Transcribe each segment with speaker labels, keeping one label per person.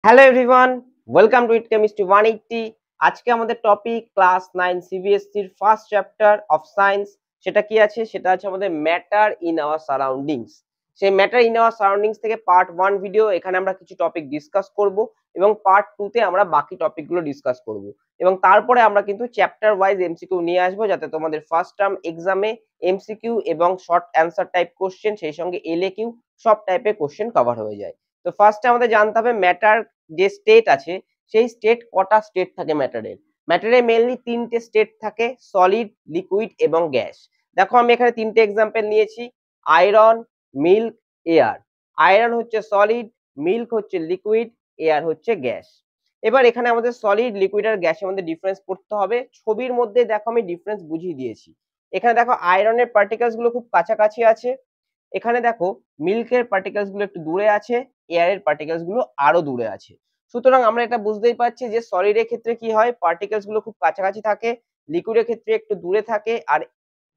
Speaker 1: Hello everyone, welcome to it chemistry 180। আজকে আমাদের topic class 9 সিবিএসসির ফার্স্ট চ্যাপ্টার অফ সায়েন্স। সেটা কি আছে? সেটা আছে আমাদের ম্যাটার ইন আওয়ার সারাউন্ডিংস। সেই ম্যাটার ইন আওয়ার সারাউন্ডিংস থেকে পার্ট 1 ভিডিও, এখানে আমরা কিছু টপিক ডিসকাস করব এবং পার্ট 2 তে আমরা বাকি টপিকগুলো ডিসকাস করব এবং তারপরে আমরা কিন্তু চ্যাপ্টার ওয়াইজ এমসিকিউ নিয়ে আসবো, যাতে তোমাদের ফার্স্ট টার্ম এক্সামে এমসিকিউ এবং শর্ট অ্যান্সার টাইপ কোশ্চেন, সেই সঙ্গে এলএকিউ সব টাইপের কোশ্চেন কভার হয়ে যায়। তো ফার্স্টে আমাদের জানতে হবে ম্যাটার যে স্টেট আছে, সেই স্টেট কটা স্টেট থাকে ম্যাটারে মেইনলি তিনটে স্টেট থাকে: সলিড, লিকুইড এবং গ্যাস। দেখো আমি এখানে তিনটে এক্সাম্পল নিয়েছি: আয়রন, মিল্ক, এয়ার। আয়রন হচ্ছে সলিড, মিল্ক হচ্ছে লিকুইড, এয়ার হচ্ছে গ্যাস। এবার এখানে আমাদের সলিড, লিকুইড আর গ্যাসের মধ্যে ডিফারেন্স পড়তে হবে। ছবির মধ্যে দেখো আমি ডিফারেন্স বুঝিয়ে দিয়েছি। এখানে দেখো আয়রনের পার্টিকেলস গুলো খুব কাছাকাছি আছে, এখানে দেখো মিল্কের পার্টিকেলস গুলো একটু দূরে আছে, এয়ারের পার্টিকেলস গুলো আরো দূরে আছে। সুতরাং আমরা এটা বুঝতেই পারছি যে সলিডের ক্ষেত্রে কি হয়, পার্টিকেলস গুলো খুব কাছাকাছি থাকে, লিকুইডের ক্ষেত্রে একটু দূরে থাকে, আর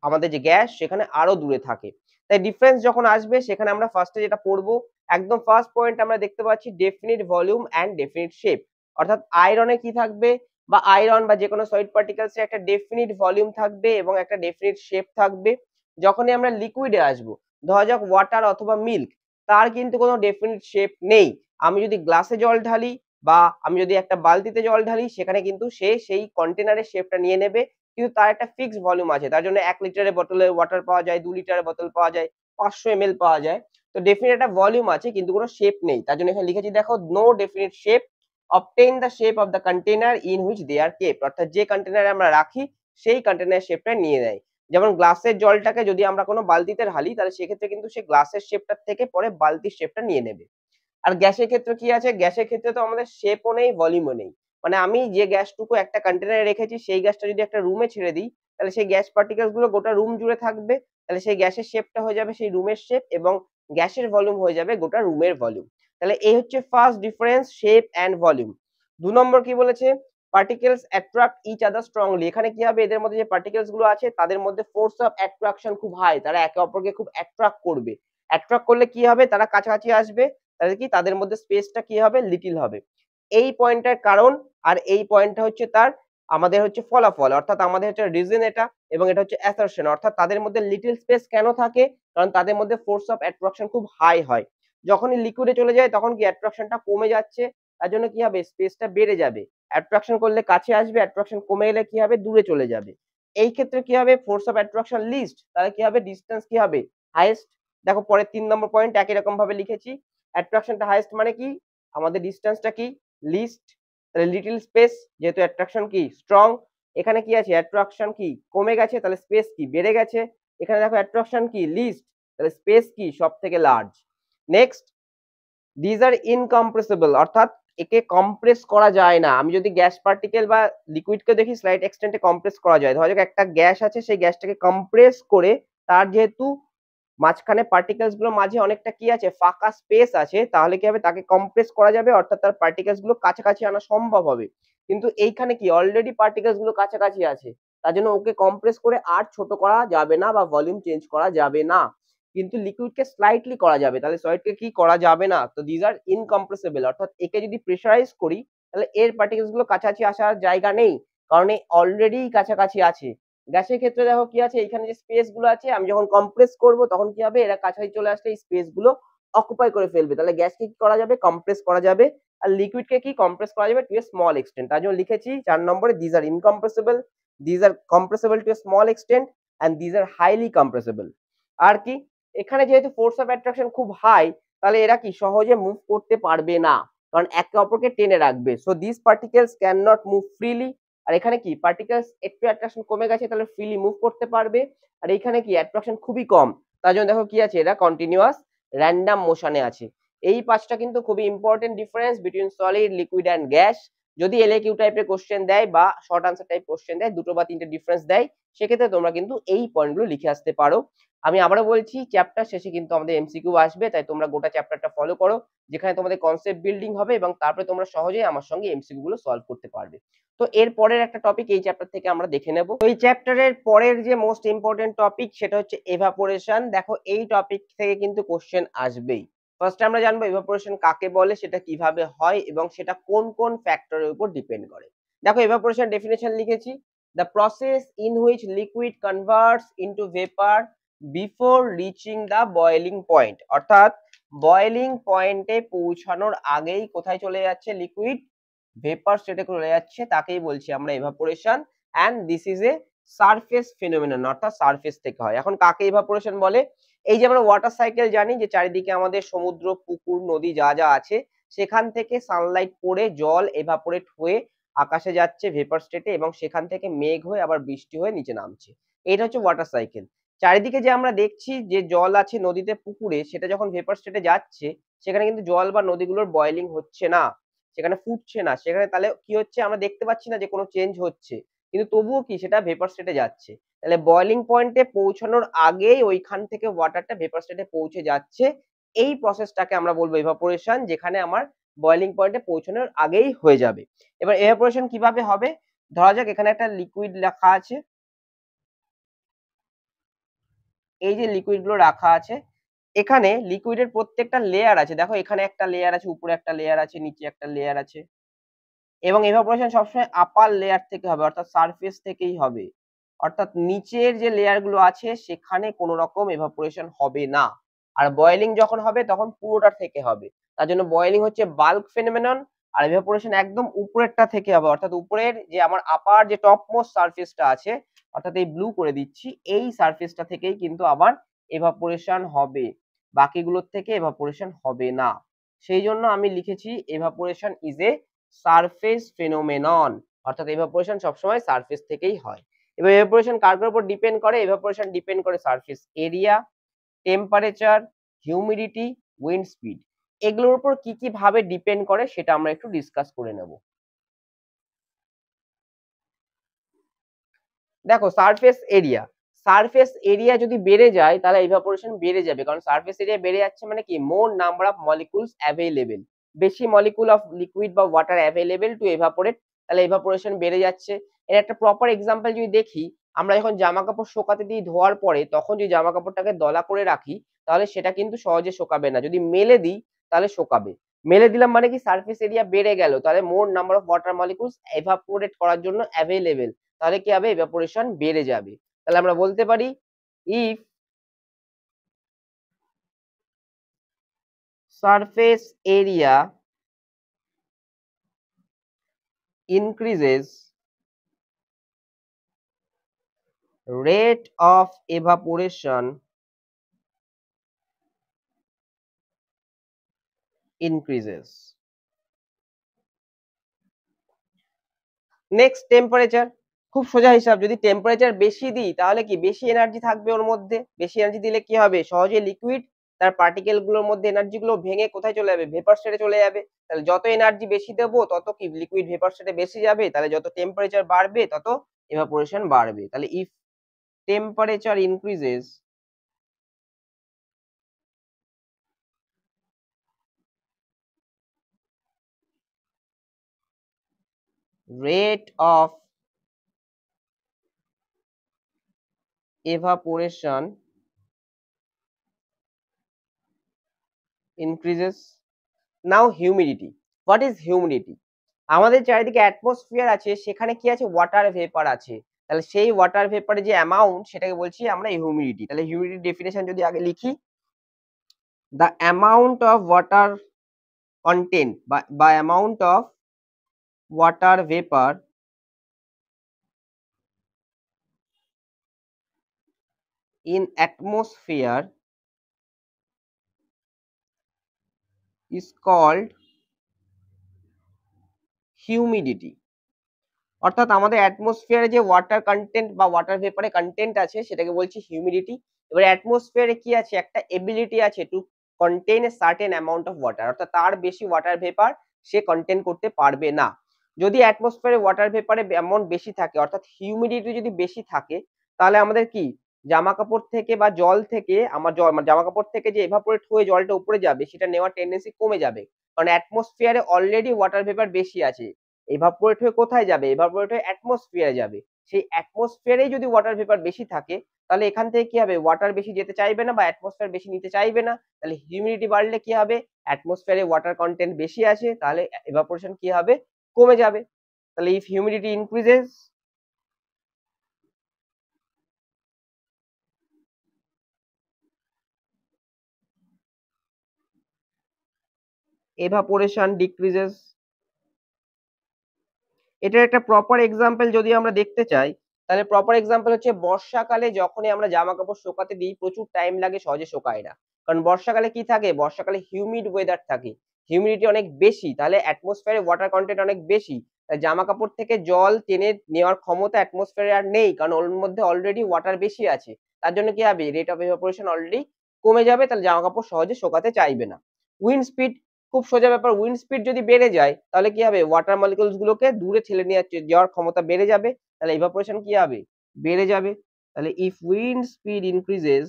Speaker 1: আমাদের যে গ্যাস সেখানে আরো দূরে থাকে। তাই ডিফারেন্স যখন আসবে সেখানে আমরা ফার্স্টে যেটা পড়বো, একদম ফার্স্ট পয়েন্ট আমরা দেখতে পাচ্ছি definite volume and definite shape. অর্থাৎ আয়রনে কি থাকবে, বা আয়রন বা যে কোনো সলিড পার্টিকেলস একটা ডেফিনিট ভলিউম থাকবে এবং একটা ডেফিনিট শেপ থাকবে। যখনই আমরা লিকুইডে আসবো, ধরা যাক ওয়াটার অথবা মিল্ক, তার কিন্তু কোনো ডেফিনিট শেপ নেই। আমি যদি গ্লাসে জল ঢালি বা আমি যদি একটা বালতিতে জল ঢালি, সেখানে কিন্তু সে সেই কন্টেনারের শেপটা নিয়ে নেবে, কিন্তু তার একটা ফিক্সড ভলিউম আছে। তার জন্য 1 লিটারের বোতলে ওয়াটার পাওয়া যায়, 2 লিটারের বোতল পাওয়া যায়, 500 ml পাওয়া যায়। তো ডেফিনিট একটা ভলিউম আছে কিন্তু কোনো শেপ নেই। তার জন্য এখানে লিখেছি দেখো, no definite shape, obtain the shape of the container in which they are kept. অর্থাৎ যে কন্টেনারে আমরা রাখি সেই কন্টেনারের শেপটা নিয়ে নেয়। যেমন গ্লাসের জলটাকে যদি আমরা কোনো বালতিতে ঢালি, তাহলে সেক্ষেত্রে কিন্তু সে গ্লাসের শেপটার থেকে পরে বালতির শেপটা নিয়ে নেবে। আর গ্যাসের ক্ষেত্রে কি আছে? গ্যাসের ক্ষেত্রে তো আমাদের শেপও নেই, ভলিউমও নেই। মানে আমি যে গ্যাসটুকু একটা কন্টেনারে রেখেছি, সেই গ্যাসটা যদি একটা রুমে ছেড়ে দিই, তাহলে সেই গ্যাস পার্টিকেলস গুলো গোটা রুম জুড়ে থাকবে। তাহলে সেই গ্যাসের শেপটা হয়ে যাবে সেই রুমের শেপ, এবং গ্যাসের ভলিউম হয়ে যাবে গোটা রুমের ভলিউম। তাহলে এই হচ্ছে first difference, shape and volume. 2 নম্বর কি বলেছে? Particles attract each other strongly. এখানে কি হবে, এদের মধ্যে যে পার্টিকেলস গুলো আছে তাদের মধ্যে ফোর্স অফ অ্যাট্রাকশন খুব হাই, তারা একে অপরকে খুব অ্যাট্রাক্ট করবে। অ্যাট্রাক্ট করলে কি হবে, তারা কাছাকাছি আসবে, তাহলে কি তাদের মধ্যে স্পেসটা কি হবে, লিটিল হবে। এই পয়েন্টটার কারণ, আর এই পয়েন্টটা হচ্ছে তার আমাদের হচ্ছে ফলাফল, অর্থাৎ আমাদের হচ্ছে রিজন এটা, এবং এটা হচ্ছে অ্যাসারশন। অর্থাৎ তাদের মধ্যে লিটিল স্পেস কেন থাকে? কারণ তাদের মধ্যে ফোর্স অফ অ্যাট্রাকশন খুব হাই হয়। যখনই লিকুইডে চলে যায় তখন কি অ্যাট্রাকশনটা কমে যাচ্ছে, তার জন্য কি হবে, স্পেসটা বেড়ে যাবে। অ্যাট্রাকশন করলে কাছে আসবে, অ্যাট্রাকশন কমে গেলে কি হবে, দূরে চলে যাবে। এই ক্ষেত্রে কি হবে, ফোর্স অফ অ্যাট্রাকশন লিস্ট, তাহলে কি হবে, ডিসটেন্স কি হবে, হাইয়েস্ট। দেখো পরের 3 নম্বর পয়েন্ট একই রকম ভাবে লিখেছি। অ্যাট্রাকশনটা হাইয়েস্ট মানে কি, আমাদের ডিসটেন্সটা কি, লিস্ট। তাহলে লিটল স্পেস, যেহেতু অ্যাট্রাকশন কি স্ট্রং, এখানে কি আছে, অ্যাট্রাকশন কি কমে গেছে, তাহলে স্পেস কি বেড়ে গেছে। এখানে দেখো অ্যাট্রাকশন কি লিস্ট, তাহলে স্পেস কি সব থেকে large. Next, these are incompressible, অর্থাৎ একে কম্প্রেস করা যায় না। আমি যদি গ্যাস পার্টিকেল বা লিকুইডকে দেখি, স্লাইট এক্সটেন্টে কম্প্রেস করা যায়। ধরা যাক একটা গ্যাস আছে, সেই গ্যাসটাকে কম্প্রেস করে তার যেহেতু মাঝখানে পার্টিকেলস গুলো মাঝে অনেকটা কি আছে, ফাঁকা স্পেস আছে, তাহলে কি হবে, তাকে কম্প্রেস করা যাবে, অর্থাৎ তার পার্টিকেলস গুলো কাছাকাছি আনা সম্ভব হবে। কিন্তু এইখানে কি অলরেডি পার্টিকেলস গুলো কাছাকাছি আছে, তার জন্য ওকে কম্প্রেস করে আর ছোট করা যাবে না বা ভলিউম চেঞ্জ করা যাবে না। কিন্তু লিকুইডকে স্লাইটলি করা যাবে, তাহলে সলিডকে কি করা যাবে না। তো দিজ আর ইনকম্প্রেসিবল, অর্থাৎ একে যদি প্রেসারাইজ করি, তাহলে এর পার্টিকেলস গুলো কাছাকাছি আসার জায়গা নেই, কারণ অলরেডি কাছাকাছি আছে। গ্যাসের ক্ষেত্রে দেখো কি আছে, এখানে যে স্পেস গুলো আছে, আমি যখন কম্প্রেস করব তখন কি হবে, এরা কাছাকাছি চলে আসলে এই স্পেস গুলো অকুপাই করে ফেলবে। তাহলে গ্যাসকে কি করা যাবে, কম্প্রেস করা যাবে। আর লিকুইডকে কি কম্প্রেস করা যাবে টু এ স্মল এক্সটেন্ট। তার জন্য লিখেছি 4 নম্বরে, these are incompressible, these are compressible to a small extent, and these are highly compressible. আর কি, এখানে যেহেতু ফোর্স অফ অ্যাট্রাকশন খুব হাই, তাহলে এরা কি সহজে মুভ করতে পারবে না, কারণ একে অপরকে টেনে রাখবে। So this particles can not move freely. আর এখানে কি পার্টিকেলস একটু অ্যাট্রাকশন কমে গেছে, তাহলে ফ্রিলি মুভ করতে পারবে। আর এখানে কি অ্যাট্রাকশন খুবই কম, তার জন্য দেখো কি আছে, এরা কন্টিনিউয়াস র্যান্ডম মোশনে আছে। এই পাঁচটা কিন্তু খুবই important difference between solid, liquid and gas. যদি এলএকিউ টাইপের কোশ্চেন দেয় বা শর্ট আনসার টাইপ কোশ্চেন দেয়, দুটো বা তিনটে ডিফারেন্স দেয়, সেক্ষেত্রে তোমরা কিন্তু এই পয়েন্টগুলো লিখে আসতে পারো। আমি আবারও বলছি, চ্যাপ্টার শেষে কিন্তু আমাদের এমসিকিউ আসবে, তাই তোমরা গোটা চ্যাপ্টারটা ফলো করো, যেখানে তোমাদের কনসেপ্ট বিল্ডিং হবে এবং তারপরে তোমরা সহজেই আমার সঙ্গে এমসিকিউ গুলো সলভ করতে পারবে। তো এর পরের একটা টপিক এই চ্যাপ্টার থেকে আমরা দেখে নেব। তো এই চ্যাপ্টারের পরের যে মোস্ট ইম্পর্টেন্ট টপিক, সেটা হচ্ছে এভাপোরেশন। দেখো এই টপিক থেকে কিন্তু কোশ্চেন আসবেই। ফার্স্টে আমরা জানবো ইভাপোরেশন কাকে বলে, সেটা কিভাবে হয় এবং সেটা কোন কোন ফ্যাক্টরের উপর ডিপেন্ড করে। দেখো ইভাপোরেশন ডেফিনেশন লিখেছি, the process in which liquid converts into vapour before reaching the boiling point, অর্থাৎ বয়েলিং পয়েন্টে পৌঁছানোর আগেই কোথায় চলে যাচ্ছে লিকুইড, ভেপার স্টেটে চলে যাচ্ছে, তাকেই বলছি আমরা evaporation. And this is a surface ফিনোমেনন, অর্থাৎ সারফেস থেকে হয়। এখন কাকে ইভাপোরেশন বলে? এই যে আমরা ওয়াটার সাইকেল জানি যে চারিদিকে আমাদের সমুদ্র, পুকুর, নদী যা যা আছে, সেখান থেকে সানলাইট পড়ে জল এভাপোরেট হয়ে আকাশে যাচ্ছে ভেপার স্টেটে এবং সেখান থেকে মেঘ হয়ে আবার বৃষ্টি হয়ে নিচে নামছে। এটা হচ্ছে ওয়াটার সাইকেল। চারিদিকে যে আমরা দেখছি যে জল আছে নদীতে, পুকুরে, সেটা যখন ভেপার স্টেটে যাচ্ছে সেখানে কিন্তু জল বা নদীগুলোর বয়েলিং হচ্ছে না, সেখানে ফুটছে না, সেখানে তাহলে কি হচ্ছে আমরা দেখতে পাচ্ছি না যে কোনো চেঞ্জ হচ্ছে, কিন্তু তবুও কি সেটা ভেপার স্টেটে যাচ্ছে। তাহলে বয়েলিং পয়েন্টে পৌঁছানোর আগেই ওইখান থেকে ওয়াটারটা ভেপার স্টেটে পৌঁছে যাচ্ছে, এই প্রসেসটাকে আমরা বলবো ইভাপোরেশন, যেখানে আমার বয়েলিং পয়েন্টে পৌঁছানোর আগেই হয়ে যাবে। এবার ইভাপোরেশন কিভাবে হবে? ধরা যাক এখানে একটা লিকুইড রাখা আছে, এই যে লিকুইড গুলো রাখা আছে, এখানে লিকুইডের প্রত্যেকটা লেয়ার আছে, দেখো এখানে একটা লেয়ার আছে, উপরে একটা লেয়ার আছে, নিচে একটা লেয়ার আছে, এবং ইভাপোরেশন সবসময় আপার লেয়ার থেকে হবে, অর্থাৎ সারফেস থেকেই হবে, অর্থাৎ নিচের যে লেয়ার গুলো আছে সেখানে কোনো রকম ইভাপোরেশন হবে না। আর বয়েলিং যখন হবে তখন পুরোটা থেকে হবে, তার জন্য বয়েলিং হচ্ছে বাল্ক ফেনোমেনন, আর ইভাপোরেশন একদম উপরেরটা থেকে হবে, অর্থাৎ উপরের যে আমার আপার যে টপ মোস্ট সারফেসটা আছে, অর্থাৎ এই ব্লু করে দিচ্ছি, এই সারফেসটা থেকেই কিন্তু আবার ইভাপোরেশন হবে, বাকিগুলোর থেকে ইভাপোরেশন হবে না। সেই জন্য আমি লিখেছি evaporation is a surface phenomenon, অর্থাৎ ইভাপোরেশন সবসময় সারফেস থেকেই হয়। এবার ইভাপোরেশন কার উপর ডিপেন্ড করে? ইভাপোরেশন ডিপেন্ড করে surface area, temperature, humidity, wind speed, এগুলোর উপর কি কি ভাবে ডিপেন্ড করে সেটা আমরা একটু ডিসকাস করে নেব। দেখো সারফেস এরিয়া, সারফেস এরিয়া যদি বেড়ে যায় তাহলে ইভাপোরেশন বেড়ে যাবে, কারণ সারফেস এরিয়া বেড়ে যাচ্ছে মানে কি, মোর নাম্বার অফ মলিকুলস অ্যাভেলেবেল, বেশি মলিকুল অফ লিকুইড বা ওয়াটার অ্যাভেলেবেল টু এভাপোরেট, তাহলে ইভাপোরেশন বেড়ে যাচ্ছে। এর একটা প্রপার এক্সাম্পল যদি দেখি, আমরা যখন জামা কাপড় শুকাতে দিই ধোয়ার পরে, তখন যদি জামা কাপড়টাকে দলা করে রাখি তাহলে সেটা কিন্তু সহজে শুকাবে না, যদি মেলে দিই তাহলে শুকাবে। মেলে দিলাম মানে কি, সারফেস এরিয়া বেড়ে গেল, তাহলে more number of water molecules evaporate করার জন্য অ্যাভেলেবেল, তাহলে কি হবে, ইভাপোরেশন বেড়ে যাবে। তাহলে আমরা বলতে পারি if surface area increases, rate of evaporation increases. Next temperature, খুব সোজা হিসাব, যদি টেম্পারেচার বেশি দিই তাহলে কি বেশি এনার্জি থাকবে ওর মধ্যে, বেশি এনার্জি দিলে কি হবে, সহজে লিকুইড তার পার্টিকেল গুলোর মধ্যে এনার্জি গুলো ভেঙে কোথায় চলে যাবে, ভেপার স্টেটে চলে যাবে। তাহলে যত এনার্জি বেশি দেবো তত কি লিকুইড ভেপার স্টেটে বেশি যাবে, তাহলে যত টেম্পারেচার বাড়বে তত ইভাপোরেশন বাড়বে। তাহলে if temperature increases, rate of evaporation increases. Now humidity, what is humidity? আমাদের চারিদিকে অ্যাটমসফিয়ার আছে, সেখানে কি আছে, ওয়াটার ভেপার আছে, তাহলে সেই ওয়াটার ভেপারের যে অ্যামাউন্ট সেটাকে বলছি আমরা হিউমিডিটি। তাহলে হিউমিডিটি ডেফিনেশন যদি আগে লিখি, the amount of water content বা amount of water vapour in atmosphere is called humidity। অর্থাৎ আমাদের অ্যাটমসফিয়ারে যে ওয়াটার কন্টেন্ট বা ওয়াটার ভেপারে কন্টেন্ট আছে সেটাকে বলছি হিউমিডিটি। এবার অ্যাটমসফিয়ারে কি আছে, একটা এবিলিটি আছে to contain a certain amount of water, অর্থাৎ তার বেশি ওয়াটার ভেপার সে কন্টেইন করতে পারবে না। যদি অ্যাটমসফিয়ারে ওয়াটার ভেপারে অ্যামাউন্ট বেশি থাকে, অর্থাৎ হিউমিডিটি যদি বেশি থাকে, তাহলে আমাদের কি জামা কাপড় থেকে বা জল থেকে আমার জামা কাপড় থেকে যে এভাপোরেট হয়ে জলটা উপরে যাবে সেটা নেওয়ার টেন্ডেন্সি কমে যাবে, কারণ অ্যাটমসফিয়ারে অলরেডি ওয়াটার ভেপার বেশি আছে। এভাপোরেট হয়ে কোথায় যাবে, এভাপোরেট হয়ে অ্যাটমসফিয়ারে যাবে, সেই অ্যাটমসফিয়ারেই যদি ওয়াটার ভেপার বেশি থাকে তাহলে এখান থেকে কি হবে, ওয়াটার বেশি যেতে চাইবে না বা অ্যাটমসফিয়ার বেশি নিতে চাইবে না। তাহলে হিউমিডিটি বাড়লে কি হবে, অ্যাটমসফিয়ারে ওয়াটার কন্টেন্ট বেশি আছে, তাহলে ইভাপোরেশন কি হবে, কমে যাবে। তাহলে if humidity increases, evaporation decreases। এটার একটা প্রপার এক্সাম্পল যদি আমরা দেখতে চাই, তাহলে প্রপার এক্সাম্পল হচ্ছে বর্ষাকালে যখনই আমরা জামা কাপড় শুকাতে দিই প্রচুর টাইম লাগে, সহজে শুকায় না। কারণ বর্ষাকালে কি থাকে, বর্ষাকালে হিউমিড ওয়েদার থাকে, হিউমিডিটি অনেক বেশি, তাহলে অ্যাটমসফিয়ারে ওয়াটার কন্টেন্ট অনেক বেশি, তাই জামা কাপড় থেকে জল টেনে নেওয়ার ক্ষমতা অ্যাটমসফিয়ারে আর নেই, কারণ ওর মধ্যে অলরেডি ওয়াটার বেশি আছে। তার জন্য কি হবে, রেট অফ ইভাপোরেশন অলরেডি কমে যাবে, তাহলে জামা কাপড় সহজে শুকাতে চাইবে না। উইন্ড স্পিড, খুব সোজা ব্যাপার, উইন্ড স্পিড যদি বেড়ে যায় তাহলে কি হবে, ওয়াটার মলিকুলস গুলোকে দূরে ঠেলে নিয়ে যাওয়ার ক্ষমতা বেড়ে যাবে, তাহলে ইভাপোরেশন কি হবে, বেড়ে যাবে। তাহলে if wind speed increases,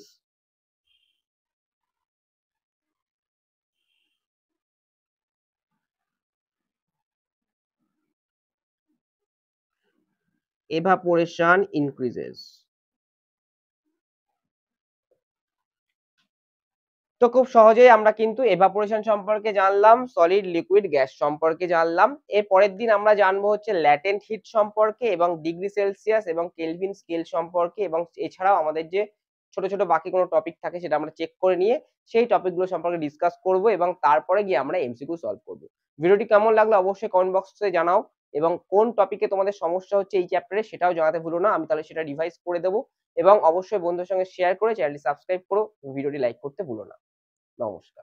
Speaker 1: evaporation increases। তো খুব সহজেই আমরা কিন্তু এভাপোরেশন সম্পর্কে জানলাম, সলিড লিকুইড গ্যাস সম্পর্কে জানলাম। এর পরের দিন আমরা জানবো হচ্ছে ল্যাটেন্ট হিট সম্পর্কে এবং ডিগ্রি সেলসিয়াস এবং কেলভিন স্কেল সম্পর্কে, এবং এছাড়াও আমাদের যে ছোট ছোট বাকি কোনো টপিক থাকে সেটা আমরা চেক করে নিয়ে সেই টপিকগুলো সম্পর্কে ডিসকাস করব এবং তারপরে গিয়ে আমরা এমসিকিউ সলভ করব। ভিডিওটি কেমন লাগলো অবশ্যই কমেন্ট বক্সে জানাও, এবং কোন টপিকে তোমাদের সমস্যা হচ্ছে এই চ্যাপ্টারে সেটাও জানাতে ভুলো না, আমি তাহলে সেটা রিভাইজ করে দেবো। এবং অবশ্যই বন্ধুদের সঙ্গে শেয়ার করে চ্যানেলটি সাবস্ক্রাইব করো, ভিডিওটি লাইক করতে ভুলো না। নমস্কার।